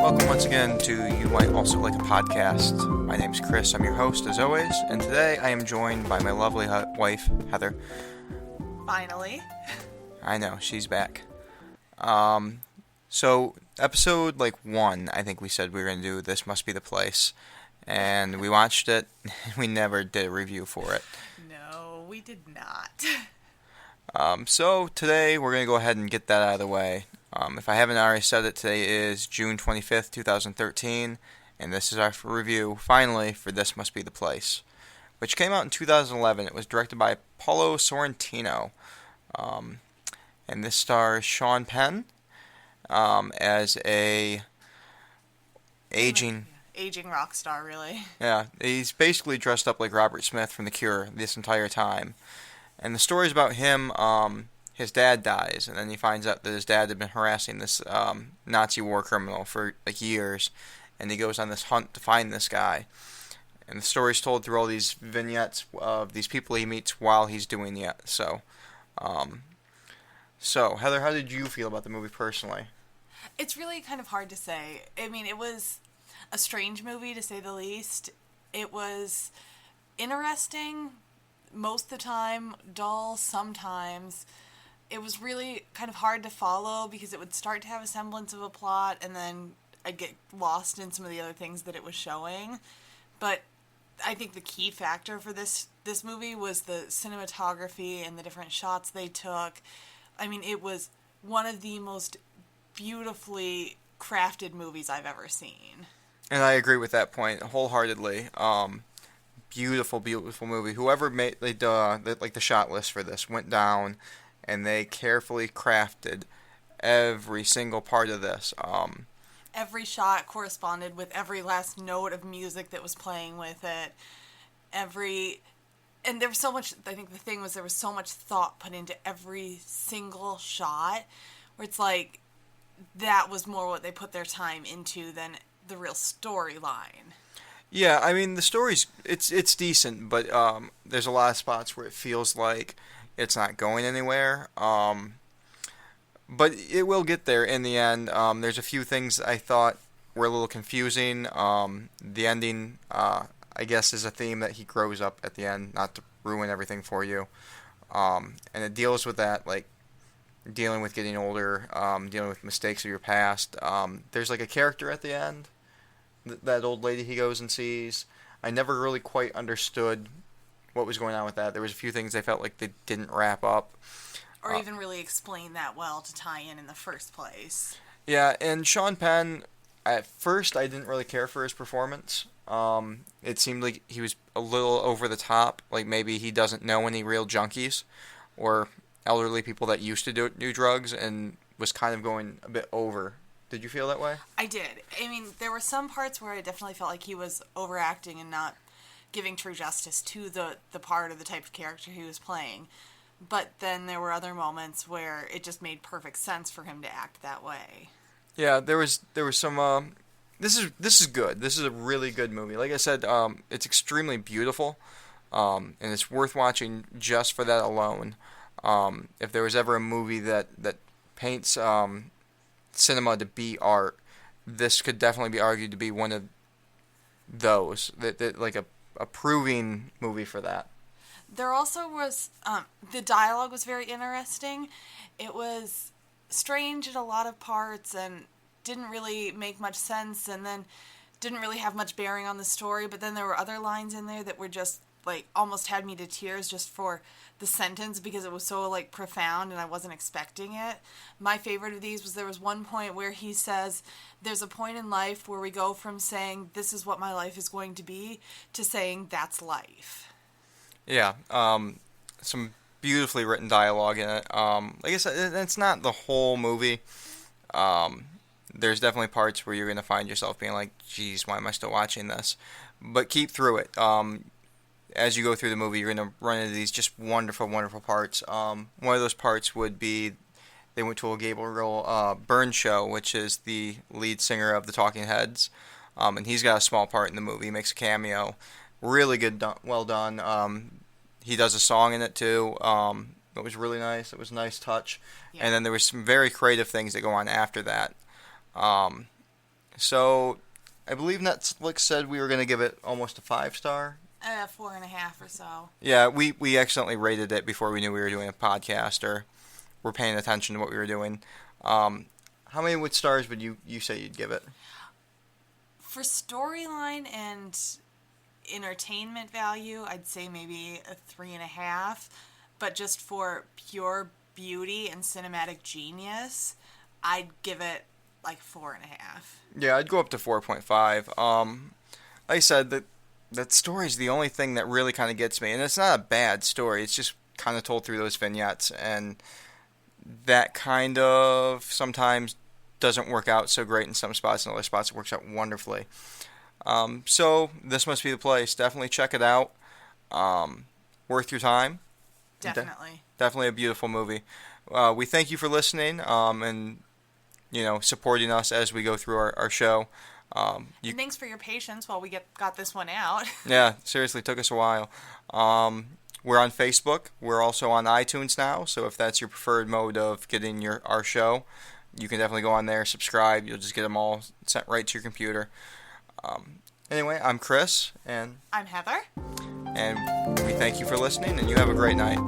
welcome once again to You Might Also Like a Podcast. My name's Chris, I'm your host as always, and today I am joined by my lovely wife, Heather. Finally. I know, she's back. So, episode 1, I think we said we were going to do This Must Be the Place, and we watched it, and we never did a review for it. No, we did not. So today we're going to go ahead and get that out of the way. If I haven't already said it, today is June 25th, 2013, and this is our review, finally, for This Must Be the Place, which came out in 2011. It was directed by Paolo Sorrentino, and this stars Sean Penn as a aging rock star, really. Yeah, he's basically dressed up like Robert Smith from The Cure this entire time. And the story's about him, his dad dies, and then he finds out that his dad had been harassing this Nazi war criminal for years, and he goes on this hunt to find this guy. And the story's told through all these vignettes of these people he meets while he's doing it. So, Heather, how did you feel about the movie personally? It's really kind of hard to say. I mean, it was a strange movie, to say the least. It was interesting most of the time, dull sometimes. It was really kind of hard to follow because it would start to have a semblance of a plot and then I'd get lost in some of the other things that it was showing. But I think the key factor for this movie was the cinematography and the different shots they took. I mean, it was one of the most beautifully crafted movies I've ever seen. And I agree with that point wholeheartedly. Beautiful, beautiful movie. Whoever made the shot list for this went down, and they carefully crafted every single part of this. Every shot corresponded with every last note of music that was playing with it. And there was so much. I think the thing was there was so much thought put into every single shot, where it's like that was more what they put their time into than the real storyline. Yeah, I mean, the story's, it's decent, but there's a lot of spots where it feels like it's not going anywhere. But it will get there in the end. There's a few things I thought were a little confusing. The ending, I guess, is a theme that he grows up at the end, not to ruin everything for you. And it deals with that, dealing with getting older, dealing with mistakes of your past. There's a character at the end, that old lady he goes and sees. I never really quite understood what was going on with that. There was a few things I felt like they didn't wrap up. Or even really explain that well to tie in the first place. Yeah, and Sean Penn, at first I didn't really care for his performance. It seemed like he was a little over the top, like maybe he doesn't know any real junkies or elderly people that used to do drugs and was kind of going a bit over. Did you feel that way? I did. I mean, there were some parts where I definitely felt like he was overacting and not giving true justice to the part or the type of character he was playing. But then there were other moments where it just made perfect sense for him to act that way. Yeah, there was some. This is good. This is a really good movie. Like I said, it's extremely beautiful, and it's worth watching just for that alone. If there was ever a movie that paints cinema to be art, this could definitely be argued to be one of those. That like a proving movie for that. There also was the dialogue was very interesting. It was strange in a lot of parts and didn't really make much sense, and then didn't really have much bearing on the story. But then there were other lines in there that were just almost had me to tears just for the sentence because it was so profound and I wasn't expecting it. My favorite of these was there was one point where he says, there's a point in life where we go from saying this is what my life is going to be to saying that's life. Yeah, some beautifully written dialogue in it. Like I said, it's not the whole movie. There's definitely parts where you're going to find yourself being like, geez, why am I still watching this? But keep through it. As you go through the movie, you're going to run into these just wonderful, wonderful parts. One of those parts would be they went to a Gabriel Byrne show, which is the lead singer of the Talking Heads, and he's got a small part in the movie. He makes a cameo. Really good, well done. He does a song in it too. It was really nice. It was a nice touch. Yeah. And then there was some very creative things that go on after that. So, I believe Netflix said we were going to give it almost a 5-star. 4.5 or so. Yeah, we accidentally rated it before we knew we were doing a podcast or were paying attention to what we were doing. How many stars would you say you'd give it? For storyline and entertainment value, I'd say maybe a 3.5. But just for pure beauty and cinematic genius, I'd give it like 4.5. Yeah, I'd go up to 4.5. Like I said, that story is the only thing that really kind of gets me, and it's not a bad story. It's just kind of told through those vignettes, and that kind of sometimes doesn't work out so great in some spots, and other spots it works out wonderfully. So this must be the place. Definitely check it out. Worth your time. Definitely. Definitely a beautiful movie. We thank you for listening and supporting us as we go through our show. And thanks for your patience while we got this one out. Yeah, seriously, took us a while. We're on Facebook. We're also on iTunes now, so if that's your preferred mode of getting our show, you can definitely go on there, subscribe. You'll just get them all sent right to your computer. Anyway, I'm Chris, and I'm Heather. And we thank you for listening, and you have a great night.